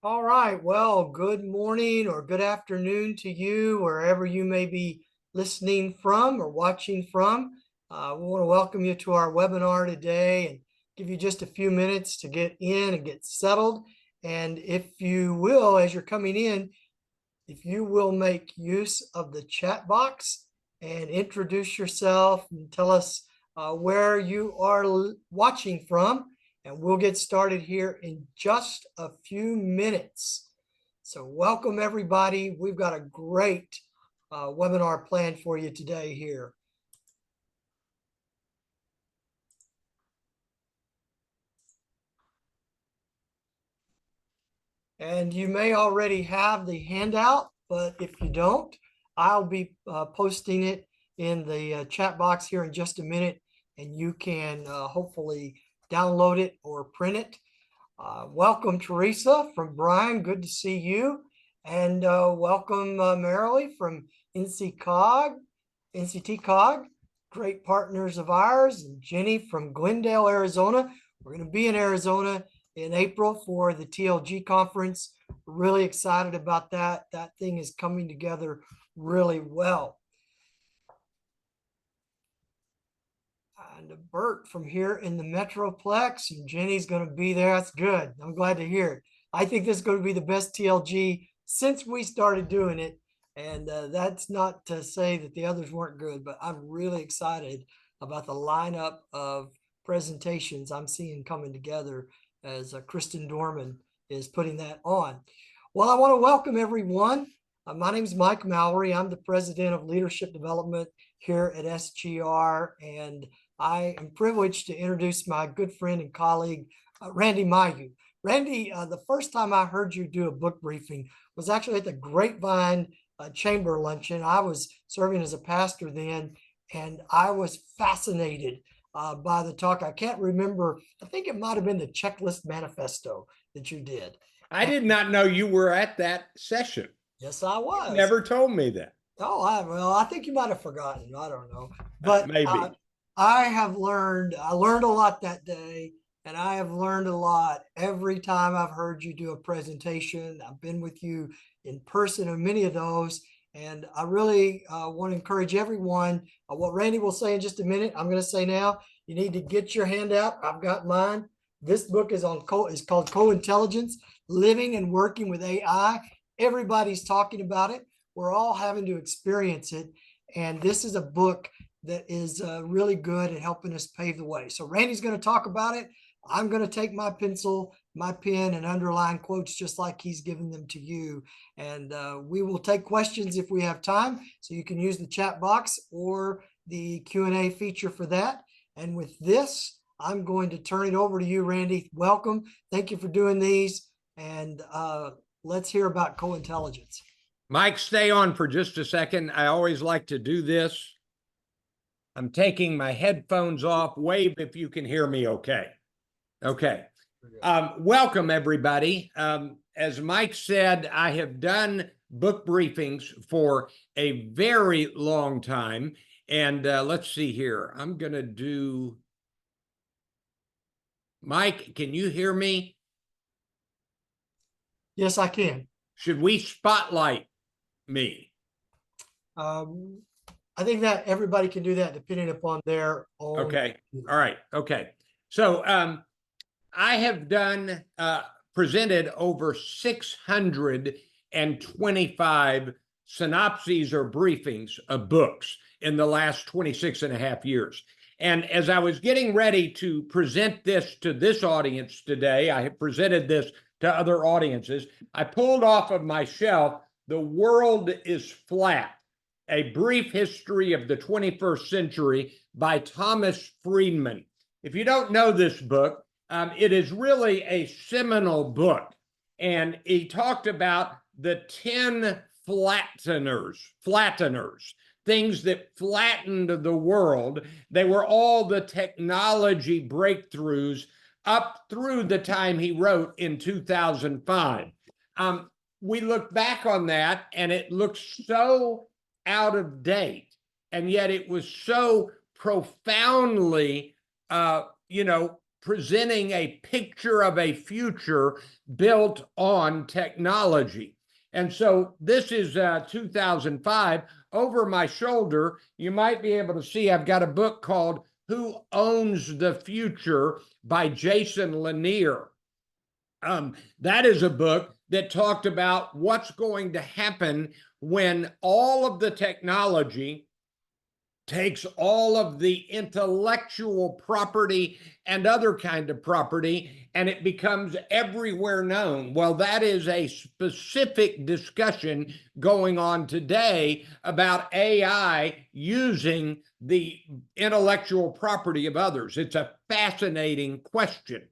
All right. Well, good morning or good afternoon to you, wherever you may be listening from or watching from. We want to welcome you to our webinar today and give you just a few minutes to get in and get settled. And if you will, as you're coming in, if you will make use of the chat box and introduce yourself and tell us where you are watching from, and we'll get started here in just a few minutes. So welcome everybody. We've got a great webinar planned for you today here. And you may already have the handout, but if you don't, I'll be posting it in the chat box here in just a minute, and you can hopefully download it or print it. Welcome, Teresa from Brian. Good to see you. And welcome, Marilee from NCTCOG. Great partners of ours. And Jenny from Glendale, Arizona. We're going to be in Arizona in April for the TLG conference. Really excited about that. That thing is coming together really well. And Bert from here in the Metroplex, and Jenny's going to be there. That's good. I'm glad to hear it. I think this is going to be the best TLG since we started doing it. And that's not to say that the others weren't good, but I'm really excited about the lineup of presentations I'm seeing coming together as Kristen Dorman is putting that on. Well, I want to welcome everyone. My name is Mike Mallory. I'm the president of leadership development here at SGR, and I am privileged to introduce my good friend and colleague, Randy Mayeux. Randy, the first time I heard you do a book briefing was actually at the Grapevine Chamber Luncheon. I was serving as a pastor then, and I was fascinated by the talk. I can't remember. I think it might have been the Checklist Manifesto that you did. I did not know you were at that session. Yes, I was. You never told me that. Oh, I think you might have forgotten. I don't know. But maybe. I learned a lot that day, and I have learned a lot every time I've heard you do a presentation. I've been with you in person on many of those, and I really want to encourage everyone. What Randy will say in just a minute, I'm going to say now. You need to get your hand out. I've got mine. This book is called Co-Intelligence, Living and Working with AI. Everybody's talking about it. We're all having to experience it. And this is a book that is really good at helping us pave the way. So Randy's going to talk about it. I'm going to take my pencil, my pen, and underline quotes just like he's given them to you. And we will take questions if we have time. So you can use the chat box or the Q&A feature for that. And with this, I'm going to turn it over to you, Randy. Welcome. Thank you for doing these. And let's hear about co-intelligence. Mike, stay on for just a second. I always like to do this. I'm taking my headphones off. Wave if you can hear me okay. Okay. Welcome, everybody. As Mike said, I have done book briefings for a very long time. And let's see here. I'm going to do... Mike, can you hear me? Yes, I can. Should we spotlight me? I think that everybody can do that depending upon their own. Okay. All right. Okay. So I have done, presented over 625 synopses or briefings of books in the last 26 and a half years. And as I was getting ready to present this to this audience today, I have presented this to other audiences. I pulled off of my shelf, The World is Flat, A Brief History of the 21st Century by Thomas Friedman. If you don't know this book, it is really a seminal book. And he talked about the 10 flatteners, things that flattened the world. They were all the technology breakthroughs up through the time he wrote in 2005. We look back on that and it looks so out of date, and yet it was so profoundly, presenting a picture of a future built on technology. And so this is 2005. Over my shoulder, you might be able to see I've got a book called Who Owns the Future by Jason Lanier. That is a book that talked about what's going to happen when all of the technology takes all of the intellectual property and other kind of property and it becomes everywhere known. Well, that is a specific discussion going on today about AI using the intellectual property of others. It's a fascinating question.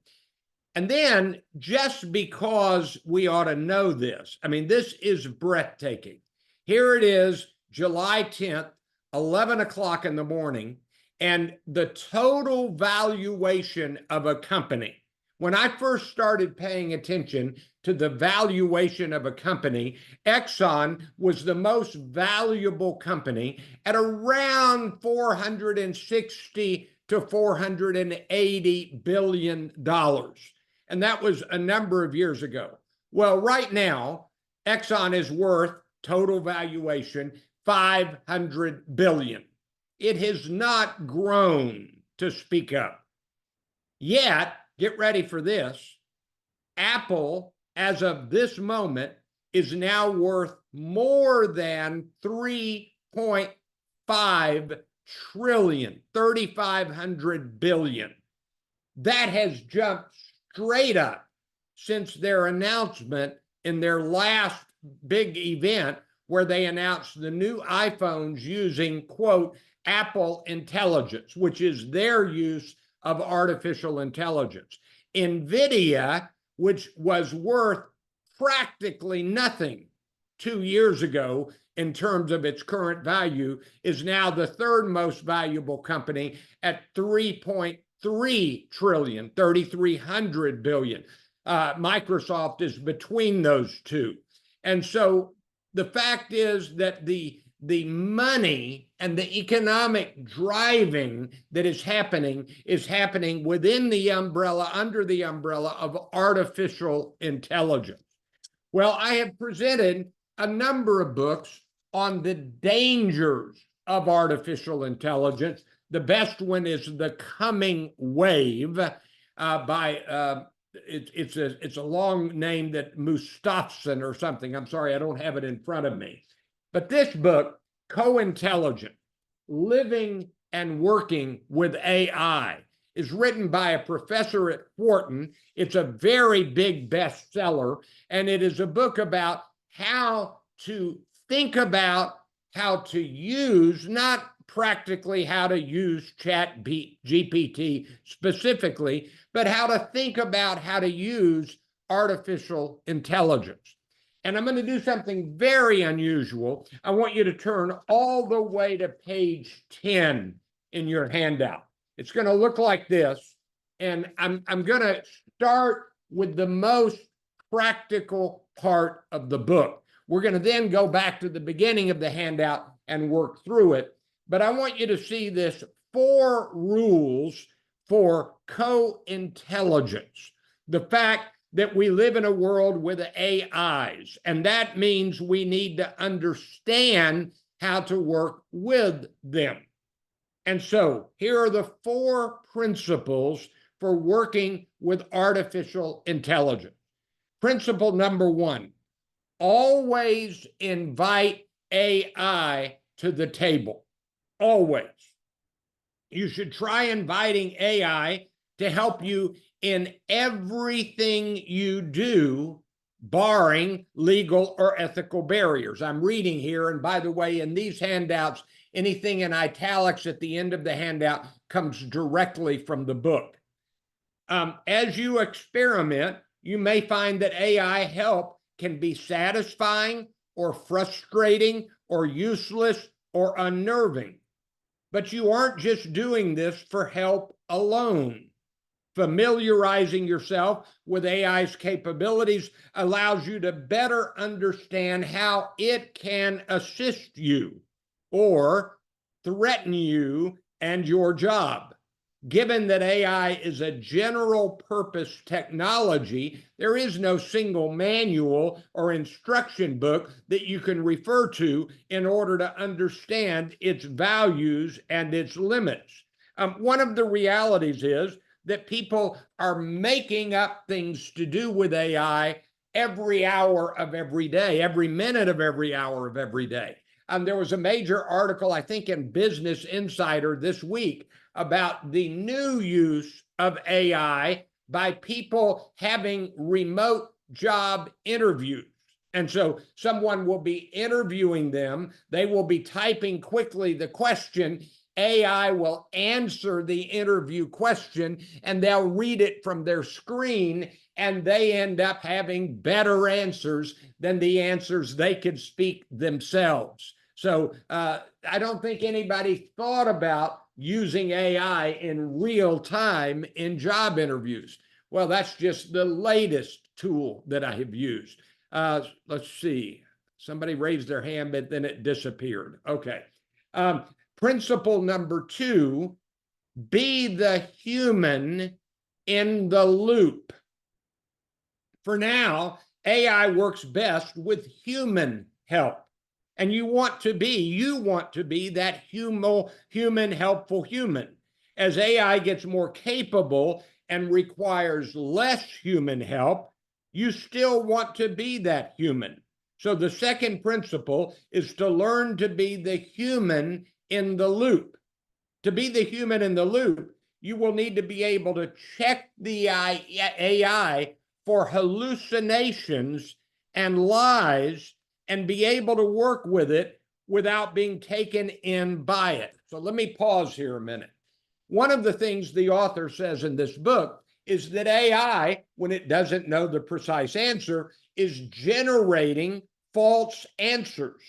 And then, just because we ought to know this, I mean, this is breathtaking. Here it is, July 10th, 11 o'clock in the morning, and the total valuation of a company. When I first started paying attention to the valuation of a company, Exxon was the most valuable company at around $460 to $480 billion. And that was a number of years ago. Well, right now, Exxon is worth total valuation $500 billion. It has not grown to speak of. Yet, get ready for this, Apple, as of this moment, is now worth more than 3.5 trillion, 3,500 billion. That has jumped straight up since their announcement in their last big event where they announced the new iPhones using, quote, Apple intelligence, which is their use of artificial intelligence. NVIDIA, which was worth practically nothing 2 years ago in terms of its current value, is now the third most valuable company at 3.3 trillion, 3,300 billion. Microsoft is between those two. And so the fact is that the money and the economic driving that is happening within the umbrella, under the umbrella of artificial intelligence. Well, I have presented a number of books on the dangers of artificial intelligence. The best one is The Coming Wave by it's a long name, that Mustafson or something. I'm sorry, I don't have it in front of me. But this book, Co-Intelligent, Living and Working with AI, is written by a professor at Wharton. It's a very big bestseller, and it is a book about how to think about how to use, not practically how to use GPT specifically, but how to think about how to use artificial intelligence. And I'm going to do something very unusual. I want you to turn all the way to page 10 in your handout. It's going to look like this, and I'm going to start with the most practical part of the book. We're going to then go back to the beginning of the handout and work through it. But I want you to see this 4 rules for co-intelligence. The fact that we live in a world with AIs, and that means we need to understand how to work with them. And so here are the 4 principles for working with artificial intelligence. Principle number 1, always invite AI to the table. Always. You should try inviting AI to help you in everything you do, barring legal or ethical barriers. I'm reading here, and by the way, in these handouts, anything in italics at the end of the handout comes directly from the book. As you experiment, you may find that AI help can be satisfying or frustrating or useless or unnerving. But you aren't just doing this for help alone. Familiarizing yourself with AI's capabilities allows you to better understand how it can assist you or threaten you and your job. given that AI is a general purpose technology, there is no single manual or instruction book that you can refer to in order to understand its values and its limits. One of the realities is that people are making up things to do with AI every hour of every day, every minute of every hour of every day. There was a major article, I think, in Business Insider this week about the new use of AI by people having remote job interviews. And so someone will be interviewing them. They will be typing quickly the question. AI will answer the interview question, and they'll read it from their screen, and they end up having better answers than the answers they could speak themselves. So I don't think anybody thought about using AI in real time in job interviews. Well, that's just the latest tool that I have used. Let's see. Somebody raised their hand, but then it disappeared. Okay. Principle number 2, be the human in the loop. For now, AI works best with human help. And you want to be that human, helpful human. As AI gets more capable and requires less human help, you still want to be that human. So the second principle is to learn to be the human in the loop. To be the human in the loop, you will need to be able to check the AI for hallucinations and lies and be able to work with it without being taken in by it. So let me pause here a minute. One of the things the author says in this book is that AI, when it doesn't know the precise answer, is generating false answers.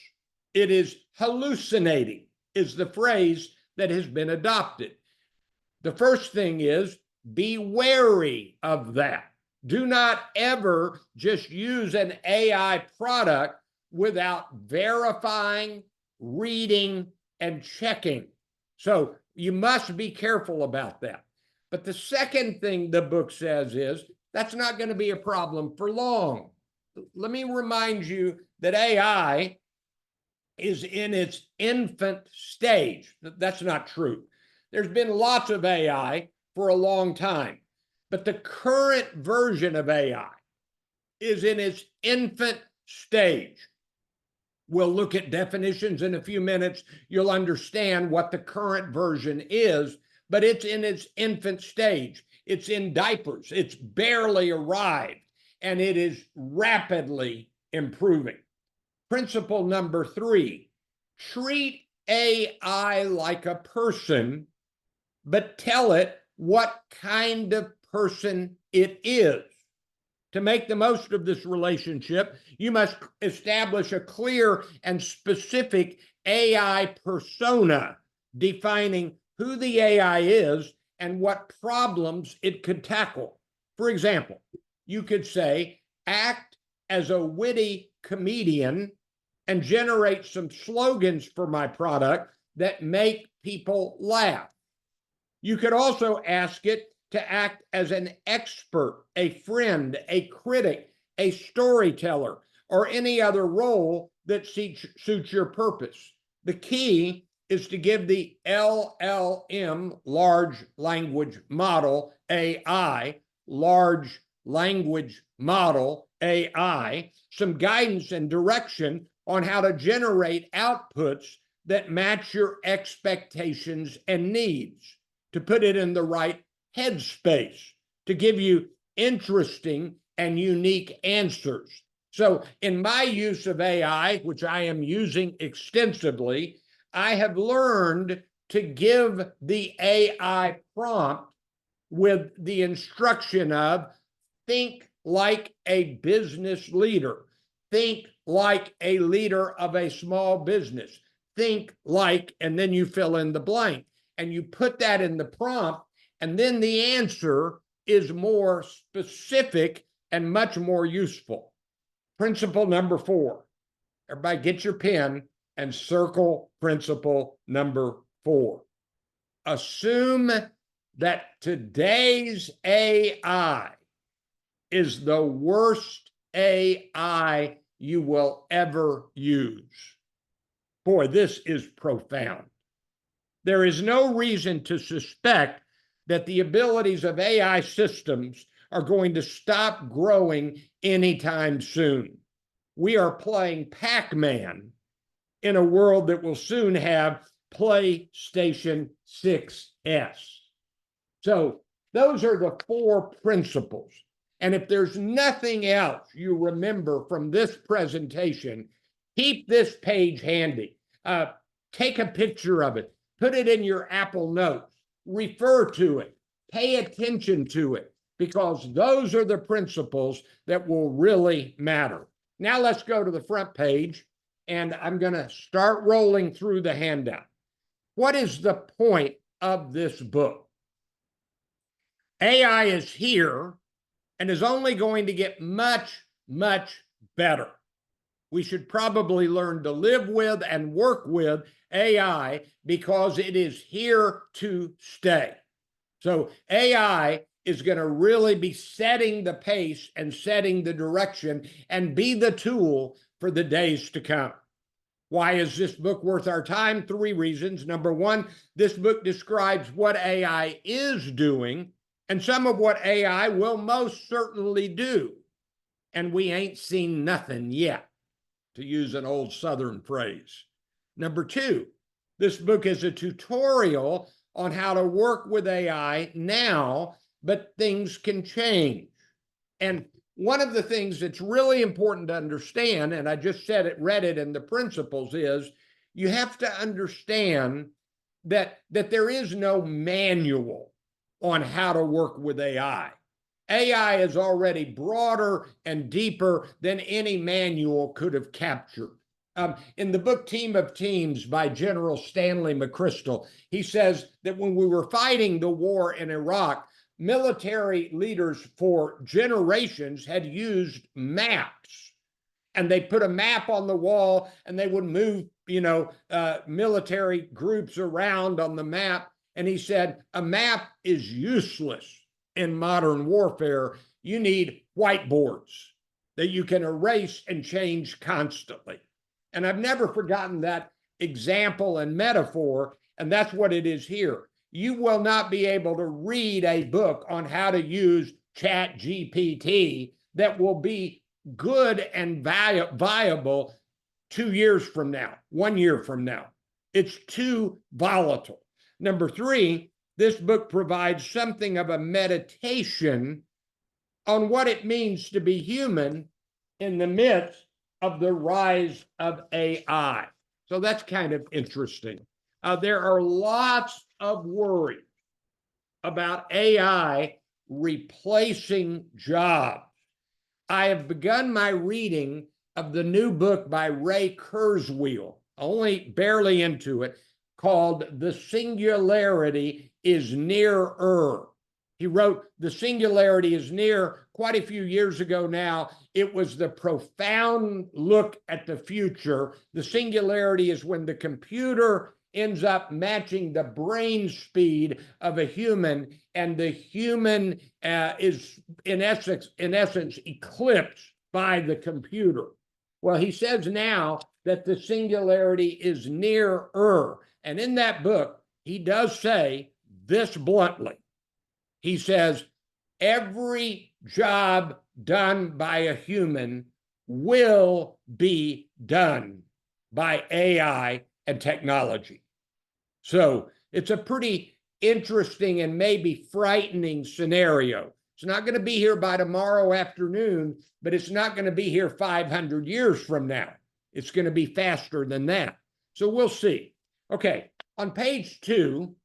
It is hallucinating, is the phrase that has been adopted. The first thing is be wary of that. Do not ever just use an AI product without verifying, reading, and checking. So you must be careful about that. But the second thing the book says is that's not going to be a problem for long. Let me remind you that AI is in its infant stage. That's not true. There's been lots of AI for a long time, but the current version of AI is in its infant stage. We'll look at definitions in a few minutes. You'll understand what the current version is, but it's in its infant stage. It's in diapers. It's barely arrived, and it is rapidly improving. Principle number 3, treat AI like a person, but tell it what kind of person it is. To make the most of this relationship, you must establish a clear and specific AI persona, defining who the AI is and what problems it could tackle. For example, you could say, act as a witty comedian and generate some slogans for my product that make people laugh. You could also ask it to act as an expert, a friend, a critic, a storyteller, or any other role that suits your purpose. The key is to give the LLM, large language model, AI, large language model, AI, some guidance and direction on how to generate outputs that match your expectations and needs, to put it in the right headspace, to give you interesting and unique answers. So in my use of AI, which I am using extensively, I have learned to give the AI prompt with the instruction of think like a business leader, think like a leader of a small business, think like, and then you fill in the blank, and you put that in the prompt, and then the answer is more specific and much more useful. Principle number 4. Everybody get your pen and circle principle number 4. Assume that today's AI is the worst AI you will ever use. Boy, this is profound. There is no reason to suspect that the abilities of AI systems are going to stop growing anytime soon. We are playing Pac-Man in a world that will soon have PlayStation 6S. So those are the 4 principles. And if there's nothing else you remember from this presentation, keep this page handy. Take a picture of it, put it in your Apple Notes, refer to it, pay attention to it, because those are the principles that will really matter. Now let's go to the front page, and I'm going to start rolling through the handout. What is the point of this book? AI is here and is only going to get much, much better. We should probably learn to live with and work with AI because it is here to stay. So AI is going to really be setting the pace and setting the direction and be the tool for the days to come. Why is this book worth our time? 3 reasons. Number 1, this book describes what AI is doing and some of what AI will most certainly do. And we ain't seen nothing yet, to use an old Southern phrase. Number 2, this book is a tutorial on how to work with AI now, but things can change. And one of the things that's really important to understand, and I just said it, read it in the principles, is you have to understand that there is no manual on how to work with AI. AI is already broader and deeper than any manual could have captured. In the book Team of Teams by General Stanley McChrystal, he says that when we were fighting the war in Iraq, military leaders for generations had used maps, and they put a map on the wall and they would move, military groups around on the map. And he said, a map is useless in modern warfare. You need whiteboards that you can erase and change constantly. And I've never forgotten that example and metaphor, and that's what it is here. You will not be able to read a book on how to use ChatGPT that will be good and viable 2 years from now, 1 year from now. It's too volatile. Number 3, this book provides something of a meditation on what it means to be human in the midst of the rise of AI. So that's kind of interesting. There are lots of worries about AI replacing jobs. I have begun my reading of the new book by Ray Kurzweil, only barely into it, called The Singularity is Nearer. He wrote The Singularity is Near quite a few years ago now. It was the profound look at the future. The singularity is when the computer ends up matching the brain speed of a human, and the human is in essence eclipsed by the computer. Well, he says now that the singularity is nearer. And in that book, he does say this bluntly. He says, every job done by a human will be done by AI and technology. So it's a pretty interesting and maybe frightening scenario. It's not going to be here by tomorrow afternoon, but it's not going to be here 500 years from now. It's going to be faster than that. So we'll see. Okay, on page 2,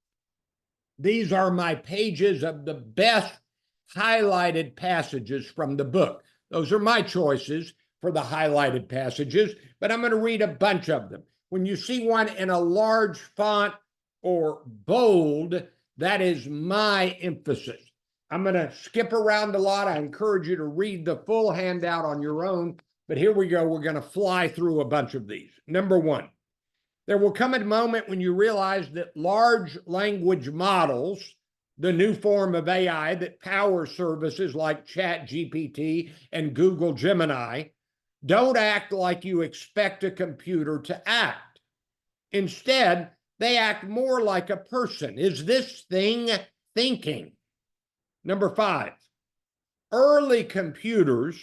these are my pages of the best highlighted passages from the book. Those are my choices for the highlighted passages, but I'm going to read a bunch of them. When you see one in a large font or bold, that is my emphasis. I'm going to skip around a lot. I encourage you to read the full handout on your own, but here we go. We're going to fly through a bunch of these. Number 1, there will come a moment when you realize that large language models the new form of AI that powers services like ChatGPT and Google Gemini, don't act like you expect a computer to act. Instead, they act more like a person. Is this thing thinking? Number 5, early computers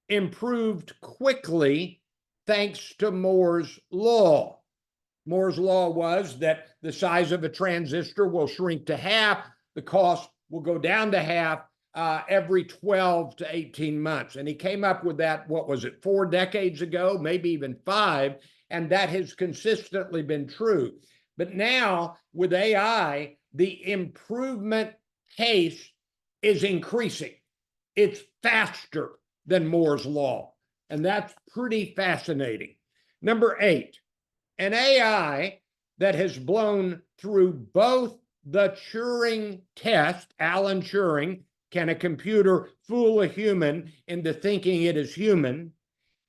improved quickly thanks to Moore's law. Moore's law was that the size of a transistor will shrink to half, the cost will go down to half every 12 to 18 months. And he came up with that, what was it, 4 decades ago, maybe even 5, and that has consistently been true. But now with AI, the improvement pace is increasing. It's faster than Moore's law, and that's pretty fascinating. Number 8, an AI that has blown through both the Turing test, Alan Turing, can a computer fool a human into thinking it is human,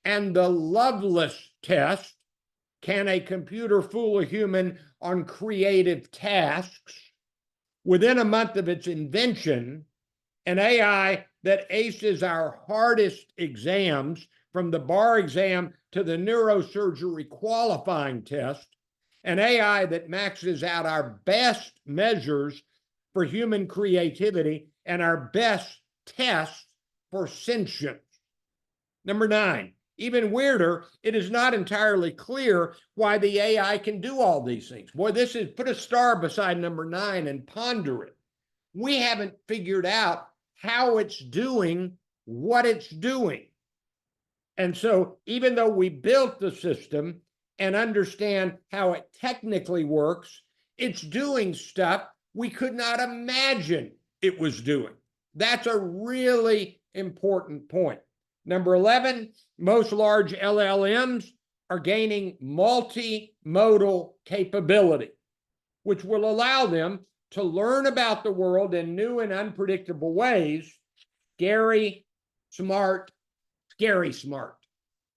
and the Loveless test, can a computer fool a human on creative tasks? Within a month of its invention, an AI that aces our hardest exams, from the bar exam to the neurosurgery qualifying test, an AI that maxes out our best measures for human creativity and our best tests for sentience. Number 9, even weirder, it is not entirely clear why the AI can do all these things. Boy, this is, put a star beside number 9 and ponder it. We haven't figured out how it's doing what it's doing. And so even though we built the system and understand how it technically works, it's doing stuff we could not imagine it was doing. That's a really important point. Number 11, most large LLMs are gaining multimodal capability, which will allow them to learn about the world in new and unpredictable ways. Scary, smart, scary smart.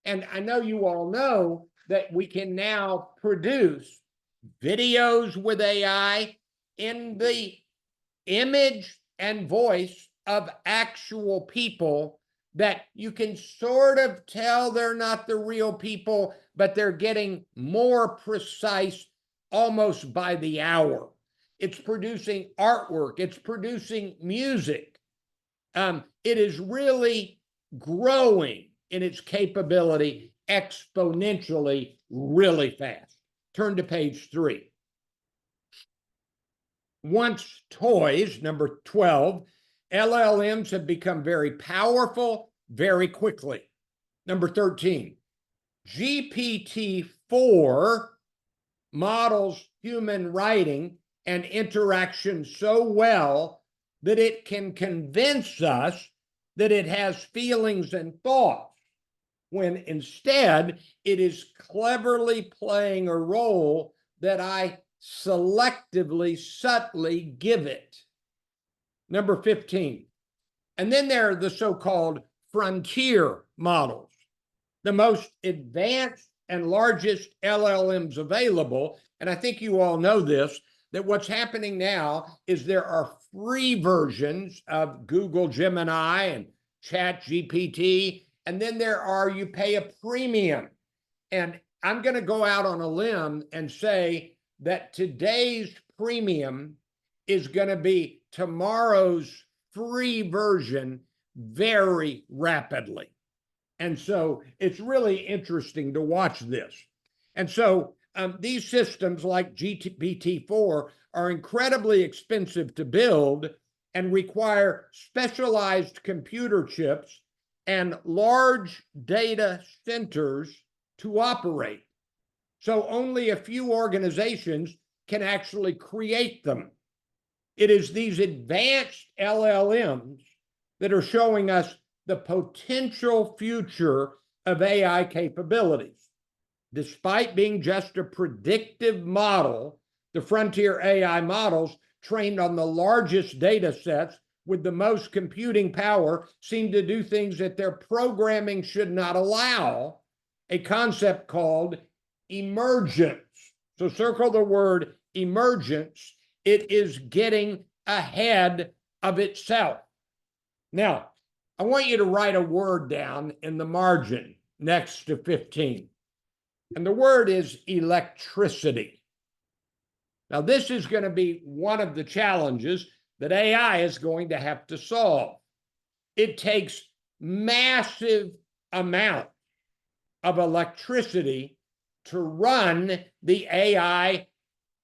And I know you all know that we can now produce videos with AI in the image and voice of actual people that you can sort of tell they're not the real people, but they're getting more precise almost by the hour. It's producing artwork, it's producing music. It is really growing in its capability exponentially really fast. Turn to page 3. Once toys, number 12, LLMs have become very powerful very quickly. Number 13, GPT-4 models human writing and interaction so well that it can convince us that it has feelings and thoughts, when instead it is cleverly playing a role that I selectively, subtly give it. Number 15. And then there are the so-called frontier models, the most advanced and largest LLMs available. And I think you all know this, that what's happening now is there are free versions of Google Gemini and ChatGPT, and then there are, you pay a premium. And I'm going to go out on a limb and say that today's premium is going to be tomorrow's free version very rapidly. And so it's really interesting to watch this. And so these systems like GPT-4 are incredibly expensive to build and require specialized computer chips and large data centers to operate. So only a few organizations can actually create them. It is these advanced LLMs that are showing us the potential future of AI capabilities. Despite being just a predictive model, the frontier AI models trained on the largest data sets with the most computing power seem to do things that their programming should not allow, a concept called emergence. So circle the word emergence. It is getting ahead of itself. Now, I want you to write a word down in the margin next to 15. And the word is electricity. Now, this is going to be one of the challenges that AI is going to have to solve. It takes massive amounts of electricity to run the AI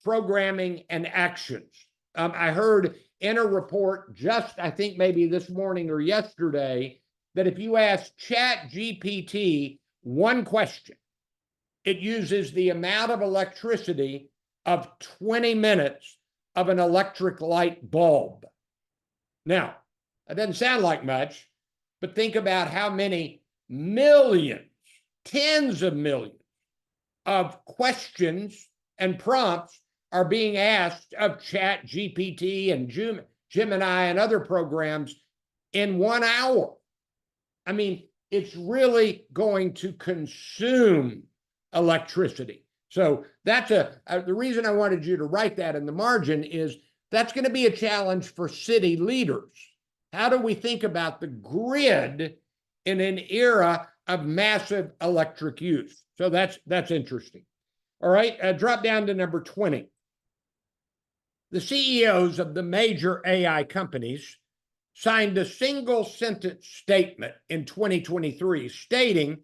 programming and actions. I heard in a report just, I think maybe this morning or yesterday, that if you ask ChatGPT one question, it uses the amount of electricity of 20 minutes of an electric light bulb. Now, that doesn't sound like much, but think about how many millions, tens of millions of questions and prompts are being asked of ChatGPT and Gemini and other programs in 1 hour. I mean, it's really going to consume electricity. So that's the reason I wanted you to write that in the margin is that's going to be a challenge for city leaders. How do we think about the grid in an era of massive electric use? So that's interesting. All right, drop down to number 20. The CEOs of the major AI companies signed a single sentence statement in 2023 stating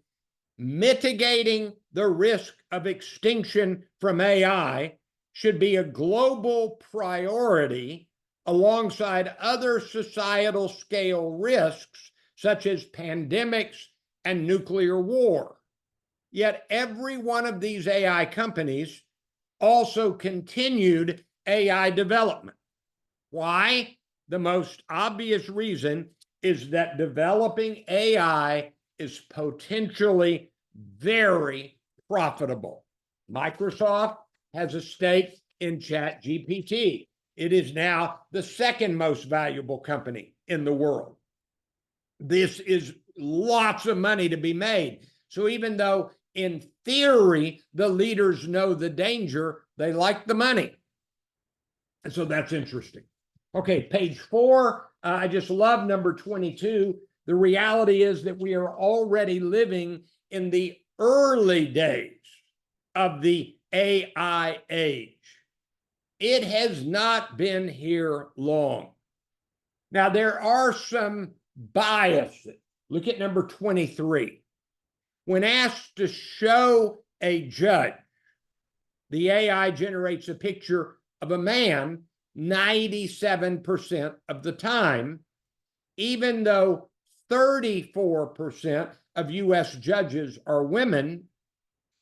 mitigating the risk of extinction from AI should be a global priority alongside other societal scale risks such as pandemics and nuclear war. Yet every one of these AI companies also continued AI development. Why? The most obvious reason is that developing AI is potentially very profitable. Microsoft has a stake in ChatGPT. It is now the second most valuable company in the world. This is lots of money to be made. So even though in theory the leaders know the danger, they like the money. And so that's interesting. Okay, page 4. I just love number 22. The reality is that we are already living in the early days of the AI age. It has not been here long. Now, there are some biases. Look at number 23. When asked to show a judge, the AI generates a picture of a man 97% of the time, even though 34% of US judges are women.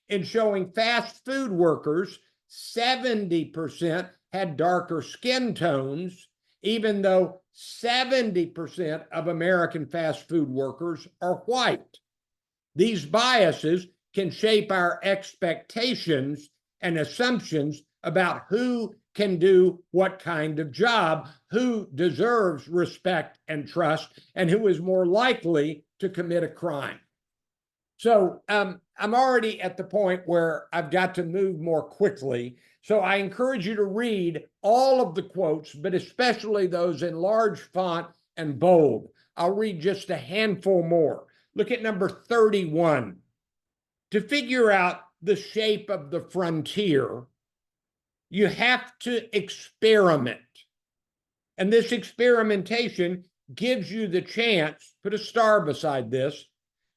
In showing fast food workers, 70% had darker skin tones, even though 70% of American fast food workers are white. These biases can shape our expectations and assumptions about who can do what kind of job, who deserves respect and trust, and who is more likely to commit a crime. So I'm already at the point where I've got to move more quickly. So I encourage you to read all of the quotes, but especially those in large font and bold. I'll read just a handful more. Look at number 31. To figure out the shape of the frontier, you have to experiment. And this experimentation gives you the chance, put a star beside this,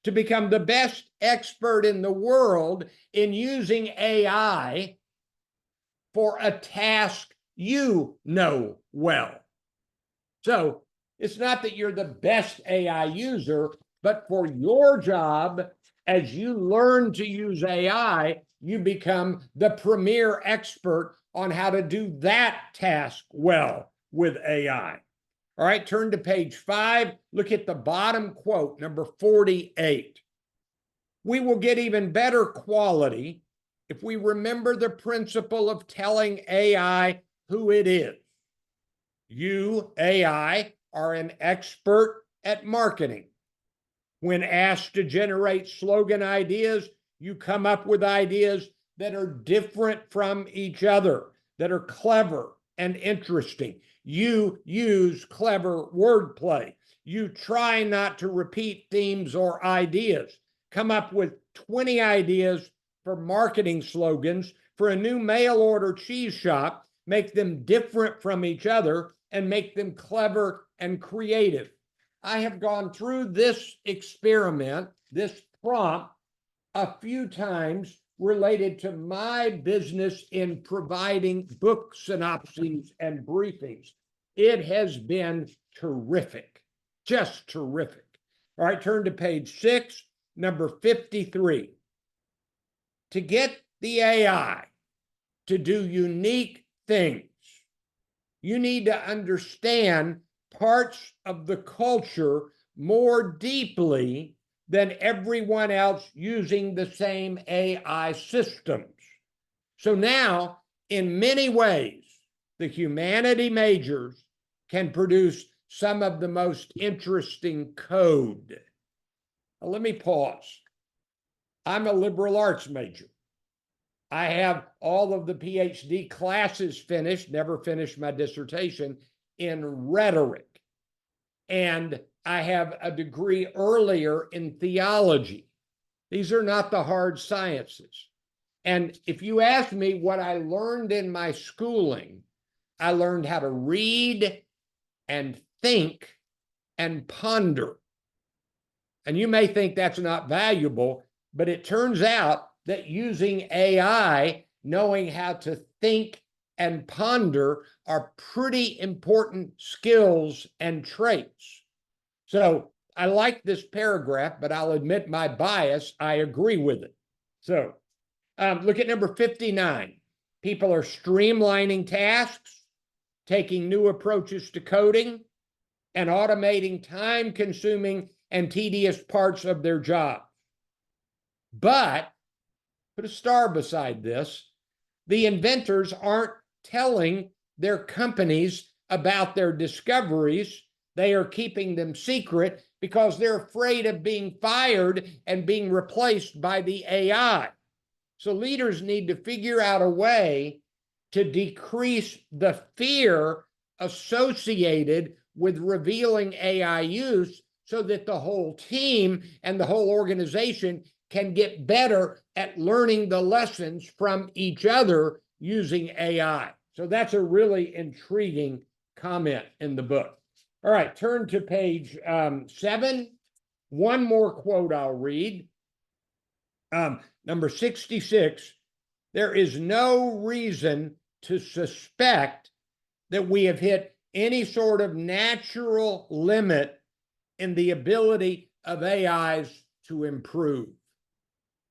to become the best expert in the world in using AI for a task you know well. So it's not that you're the best AI user, but for your job, as you learn to use AI, you become the premier expert on how to do that task well with AI. All right, turn to page 5. Look at the bottom quote, number 48. We will get even better quality if we remember the principle of telling AI who it is. You, AI, are an expert at marketing. When asked to generate slogan ideas, you come up with ideas that are different from each other, that are clever, and interesting. You use clever wordplay. You try not to repeat themes or ideas. Come up with 20 ideas for marketing slogans for a new mail order cheese shop, make them different from each other, and make them clever and creative. I have gone through this experiment, this prompt, a few times related to my business in providing book synopses and briefings. It has been terrific, just terrific. All right, turn to page 6, number 53. To get the AI to do unique things, you need to understand parts of the culture more deeply than everyone else using the same AI systems. So now, in many ways, the humanity majors can produce some of the most interesting code. Now, let me pause. I'm a liberal arts major. I have all of the PhD classes finished, never finished my dissertation, in rhetoric. And I have a degree earlier in theology. These are not the hard sciences. And if you ask me what I learned in my schooling, I learned how to read and think and ponder. And you may think that's not valuable, but it turns out that using AI, knowing how to think and ponder are pretty important skills and traits. So I like this paragraph, but I'll admit my bias. I agree with it. So look at number 59. People are streamlining tasks, taking new approaches to coding, and automating time-consuming and tedious parts of their job. But, put a star beside this, the inventors aren't telling their companies about their discoveries. They are keeping them secret because they're afraid of being fired and being replaced by the AI. So leaders need to figure out a way to decrease the fear associated with revealing AI use so that the whole team and the whole organization can get better at learning the lessons from each other using AI. So that's a really intriguing comment in the book. All right, turn to page 7. One more quote I'll read. Number 66. There is no reason to suspect that we have hit any sort of natural limit in the ability of AIs to improve.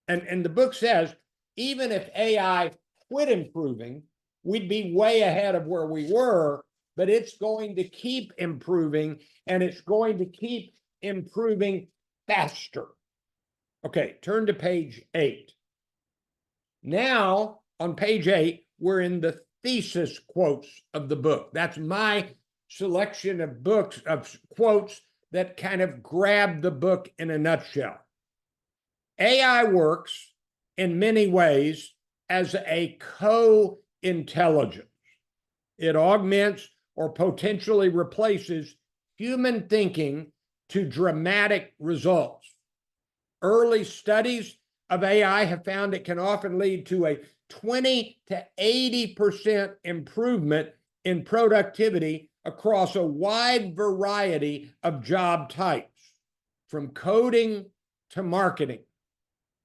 And the book says, even if AI quit improving, we'd be way ahead of where we were, but it's going to keep improving, and it's going to keep improving faster. Okay, turn to page 8. Now, on page 8, we're in the thesis quotes of the book. That's my selection of books, of quotes that kind of grab the book in a nutshell. AI works in many ways as a co-intelligence. It augments or potentially replaces human thinking to dramatic results. Early studies of AI have found it can often lead to a 20 to 80% improvement in productivity across a wide variety of job types, from coding to marketing.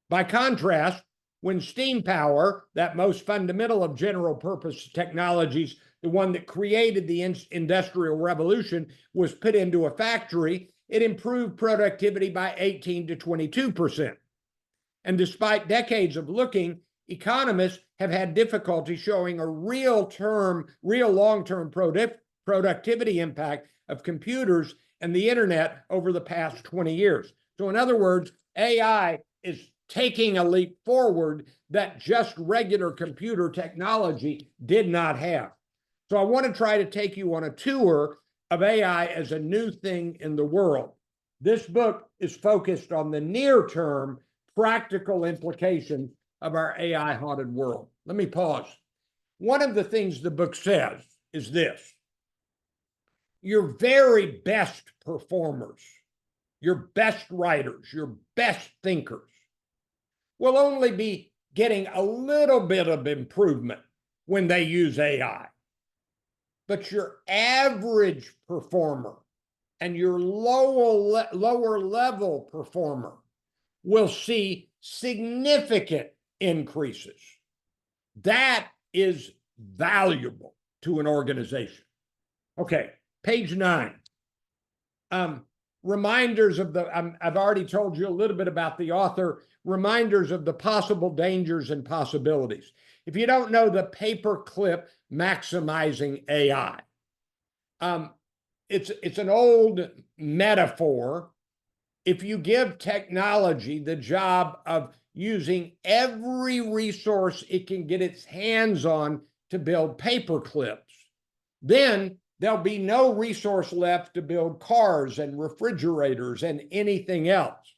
By contrast, when steam power, that most fundamental of general purpose technologies, the one that created the industrial revolution, was put into a factory, it improved productivity by 18 to 22%. And despite decades of looking, economists have had difficulty showing a real long-term productivity impact of computers and the internet over the past 20 years. So in other words, AI is taking a leap forward that just regular computer technology did not have. So I want to try to take you on a tour of AI as a new thing in the world. This book is focused on the near-term practical implications of our AI-haunted world. Let me pause. One of the things the book says is this. Your very best performers, your best writers, your best thinkers will only be getting a little bit of improvement when they use AI. But your average performer and your lower level performer will see significant increases. That is valuable to an organization. Okay, page 9. Reminders of I've already told you a little bit about the author, reminders of the possible dangers and possibilities. If you don't know the paperclip maximizing AI, it's an old metaphor. If you give technology the job of using every resource it can get its hands on to build paperclips, then there'll be no resource left to build cars and refrigerators and anything else.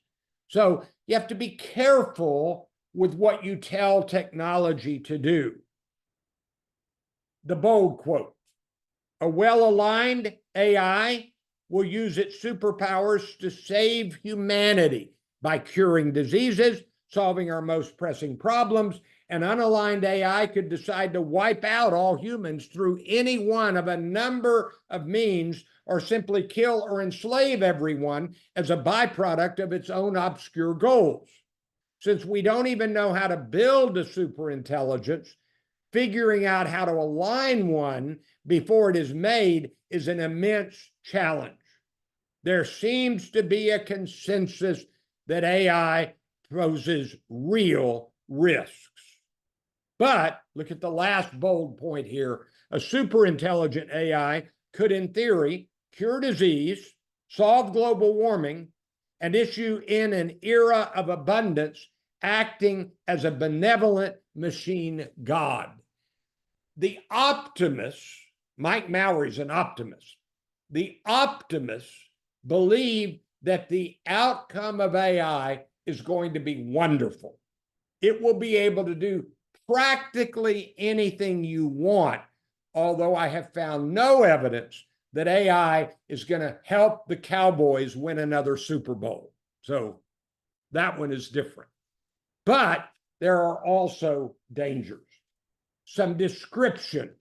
So you have to be careful with what you tell technology to do. The bold quote: a well-aligned AI will use its superpowers to save humanity by curing diseases, solving our most pressing problems. An unaligned AI could decide to wipe out all humans through any one of a number of means, or simply kill or enslave everyone as a byproduct of its own obscure goals. Since we don't even know how to build a superintelligence, figuring out how to align one before it is made is an immense challenge. There seems to be a consensus that AI poses real risks. But look at the last bold point here. A superintelligent AI could, in theory, cure disease, solve global warming, and issue in an era of abundance, acting as a benevolent machine god. The optimists, Mike Mowery's an optimist, the optimists believe that the outcome of AI is going to be wonderful. It will be able to do practically anything you want, although I have found no evidence that AI is going to help the Cowboys win another Super Bowl. So that one is different. But there are also dangers. Some descriptions.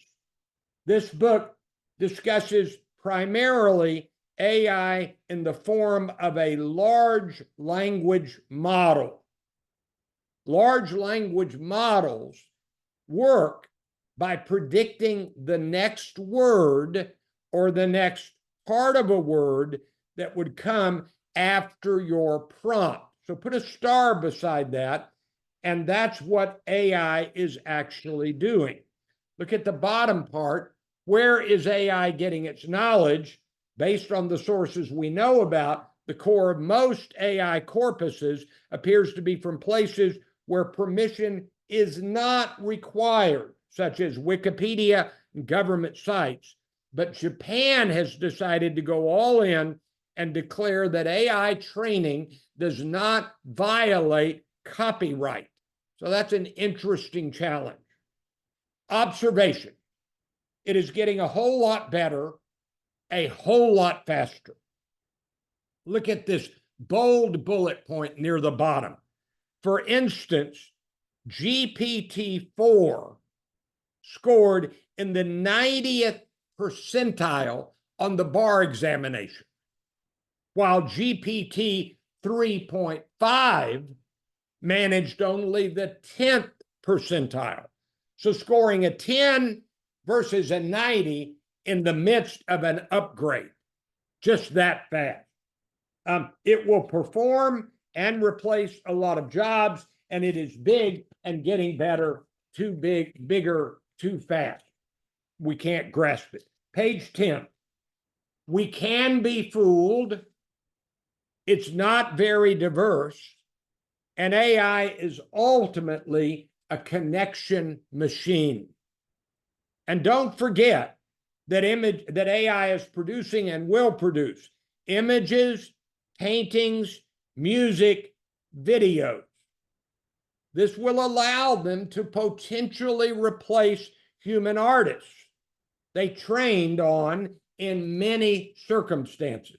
This book discusses primarily AI in the form of a large language model. Large language models work by predicting the next word or the next part of a word that would come after your prompt. So put a star beside that, and that's what AI is actually doing. Look at the bottom part. Where is AI getting its knowledge? Based on the sources we know about, the core of most AI corpuses appears to be from places where permission is not required, such as Wikipedia and government sites. But Japan has decided to go all in and declare that AI training does not violate copyright. So that's an interesting challenge. Observation. It is getting a whole lot better, a whole lot faster. Look at this bold bullet point near the bottom. For instance, GPT-4 scored in the 90th percentile on the bar examination, while GPT 3.5 managed only the 10th percentile. So scoring a 10 versus a 90 in the midst of an upgrade, just that fast. It will perform and replace a lot of jobs, and it is big and getting better, too big, bigger, too fast. We can't grasp it. Page 10. We can be fooled. It's not very diverse, and AI is ultimately a connection machine. And don't forget that AI is producing and will produce images, paintings, music, videos. This will allow them to potentially replace human artists. they trained on in many circumstances.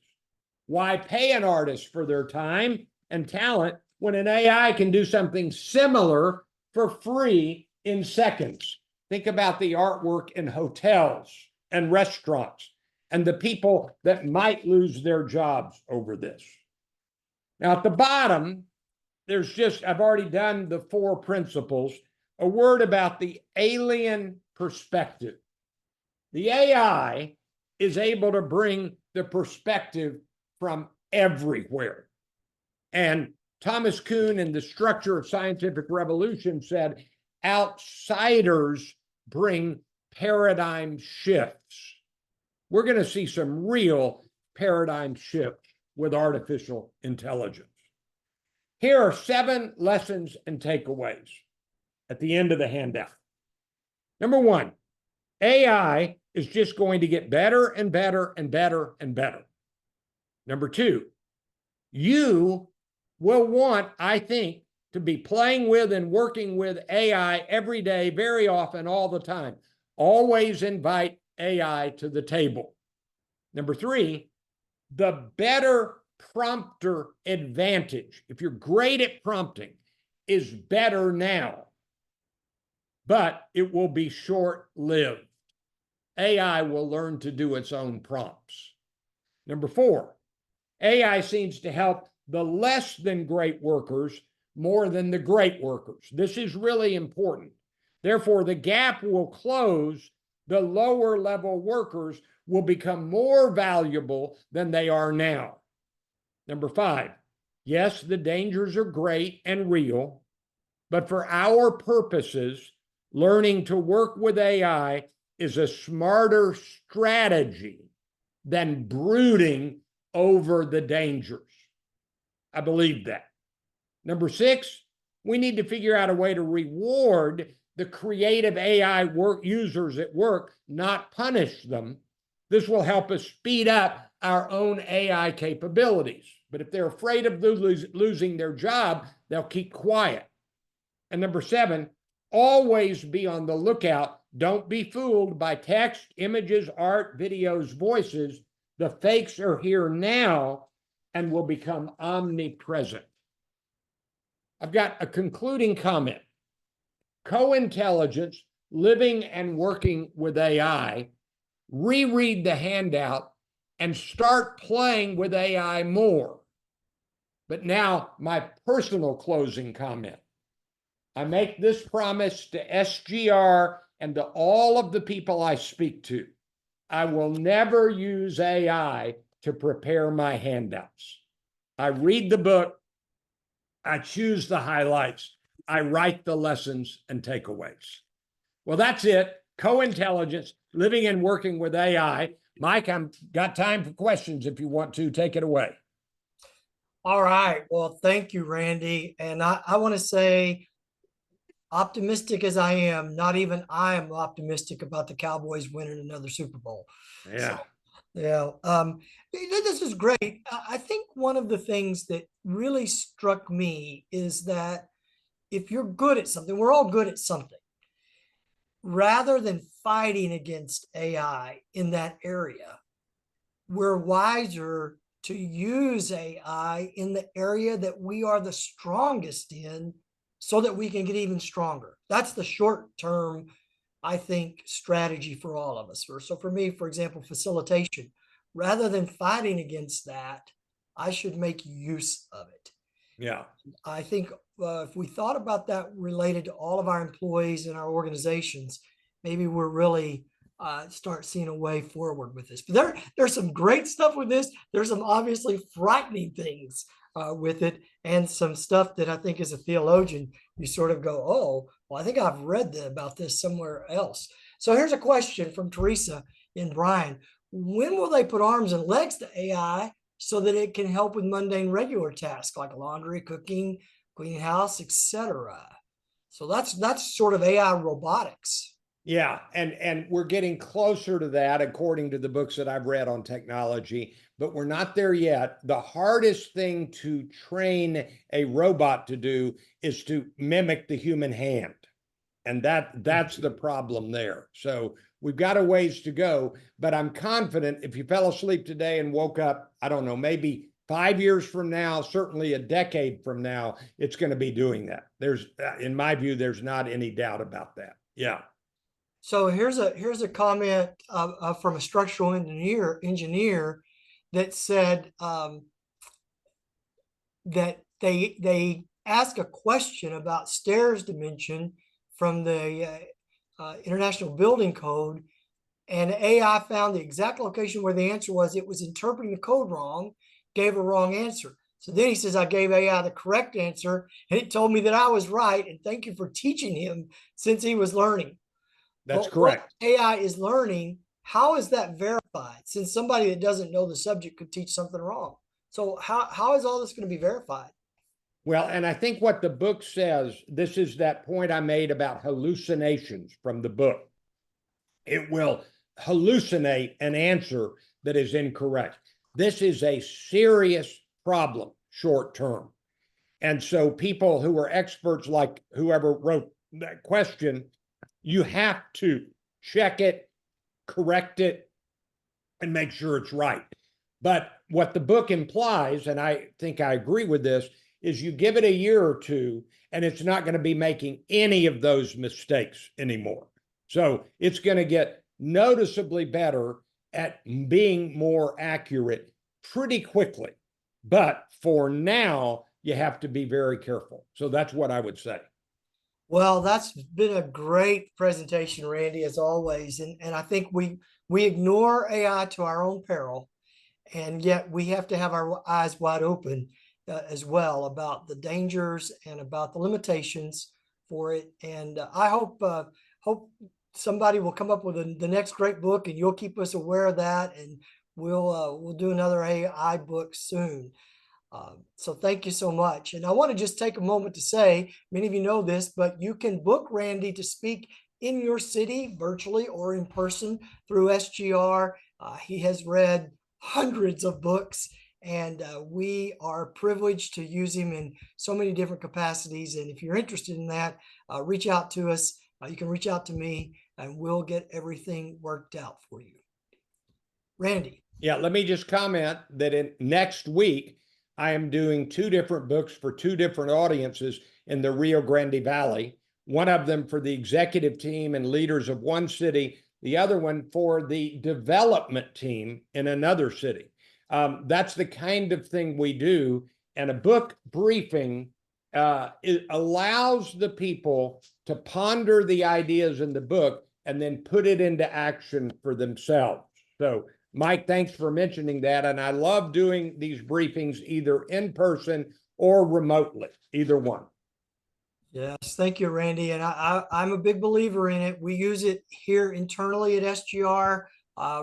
Why pay an artist for their time and talent when an AI can do something similar for free in seconds? Think about the artwork in hotels and restaurants and the people that might lose their jobs over this. Now, at the bottom, there's just, I've already done the 4 principles, a word about the alien perspective. The AI is able to bring the perspective from everywhere. And Thomas Kuhn, in The Structure of Scientific Revolution, said outsiders bring paradigm shifts. We're going to see some real paradigm shifts with artificial intelligence. Here are 7 lessons and takeaways at the end of the handout. Number 1, AI is just going to get better and better and better and better. Number 2, you will want, I think, to be playing with and working with AI every day, very often, all the time. Always invite AI to the table. Number 3, the better prompter advantage, if you're great at prompting, is better now, but it will be short-lived. AI will learn to do its own prompts. Number 4, AI seems to help the less than great workers more than the great workers. This is really important. Therefore, the gap will close. The lower level workers will become more valuable than they are now. Number 5, yes, the dangers are great and real, but for our purposes, learning to work with AI is a smarter strategy than brooding over the dangers. I believe that. Number 6, we need to figure out a way to reward the creative AI users at work, not punish them. This will help us speed up our own AI capabilities. But if they're afraid of losing their job, they'll keep quiet. And number 7, always be on the lookout. Don't be fooled by text, images, art, videos, voices. The fakes are here now and will become omnipresent. I've got a concluding comment. Co-intelligence, living and working with AI. Reread the handout and start playing with AI more. But now, my personal closing comment. I make this promise to SGR and to all of the people I speak to. I will never use AI to prepare my handouts. I read the book, I choose the highlights, I write the lessons and takeaways. Well, that's it. Co-intelligence, living and working with AI. Mike, I've got time for questions if you want to. Take it away. All right. Well, thank you, Randy. And I want to say, optimistic as I am, not even I am optimistic about the Cowboys winning another Super Bowl. Yeah. So, yeah. This is great. I think one of the things that really struck me is that if you're good at something, we're all good at something. Rather than fighting against AI in that area, we're wiser to use AI in the area that we are the strongest in so that we can get even stronger. That's the short term, I think, strategy for all of us. So for me, for example, facilitation, rather than fighting against that, I should make use of it. Yeah. I think if we thought about that related to all of our employees and our organizations, maybe we're really start seeing a way forward with this. But there's some great stuff with this. There's some obviously frightening things with it, and some stuff that I think as a theologian, you sort of go, oh, well, I think I've read about this somewhere else. So here's a question from Teresa and Brian. When will they put arms and legs to AI so that it can help with mundane regular tasks like laundry, cooking, cleaning house, etc.? So that's sort of AI robotics. Yeah, and we're getting closer to that according to the books that I've read on technology, but we're not there yet. The hardest thing to train a robot to do is to mimic the human hand. And that's the problem there. So We've got a ways to go, but I'm confident if you fell asleep today and woke up, I don't know, maybe 5 years from now, certainly a decade from now, it's going to be doing that. There's, in my view, there's not any doubt about that. Yeah. So here's a comment from a structural engineer that said that they ask a question about stairs dimension from the International Building Code, and AI found the exact location where the answer was. It was interpreting the code wrong, gave a wrong answer. So then he says, I gave AI the correct answer, and it told me that I was right, and thank you for teaching him since he was learning. That's But correct. what AI is learning, how is that verified? Since somebody that doesn't know the subject could teach something wrong. So how is all this going to be verified? Well, and I think what the book says, this is that point I made about hallucinations from the book. It will hallucinate an answer that is incorrect. This is a serious problem short term. And so people who are experts, like whoever wrote that question, you have to check it, correct it, and make sure it's right. But what the book implies, and I think I agree with this, is you give it a year or two, and it's not going to be making any of those mistakes anymore. So it's going to get noticeably better at being more accurate pretty quickly. But for now, you have to be very careful. So that's what I would say. Well, that's been a great presentation, Randy, as always. And I think we ignore AI to our own peril, and yet we have to have our eyes wide open as well about the dangers and about the limitations for it. And I hope somebody will come up with the next great book, and you'll keep us aware of that, and we'll do another AI book soon. So thank you so much. And I want to just take a moment to say, many of you know this, but you can book Randy to speak in your city, virtually or in person, through SGR. He has read hundreds of books, and we are privileged to use him in so many different capacities. And if you're interested in that, reach out to us. You can reach out to me, and we'll get everything worked out for you. Randy. Yeah, let me just comment that in next week, I am doing 2 different books for 2 different audiences in the Rio Grande Valley. One of them for the executive team and leaders of one city, the other one for the development team in another city. That's the kind of thing we do. And a book briefing it allows the people to ponder the ideas in the book and then put it into action for themselves. So Mike, thanks for mentioning that. And I love doing these briefings either in person or remotely, either one. Yes, thank you, Randy. And I'm a big believer in it. We use it here internally at SGR.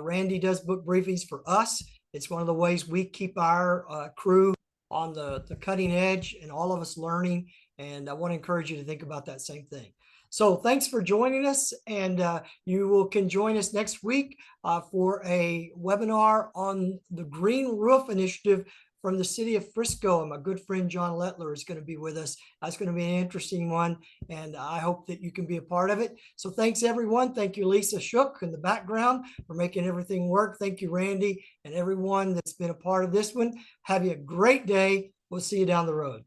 Randy does book briefings for us. It's one of the ways we keep our crew on the cutting edge and all of us learning. And I want to encourage you to think about that same thing. So thanks for joining us. And can join us next week for a webinar on the Green Roof Initiative from the city of Frisco. And my good friend John Lettler is going to be with us. That's going to be an interesting one, and I hope that you can be a part of it. So thanks, everyone. Thank you, Lisa Shook in the background, for making everything work. Thank you, Randy, and everyone that's been a part of this one. Have you a great day. We'll see you down the road.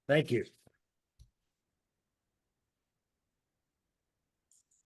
Thank you.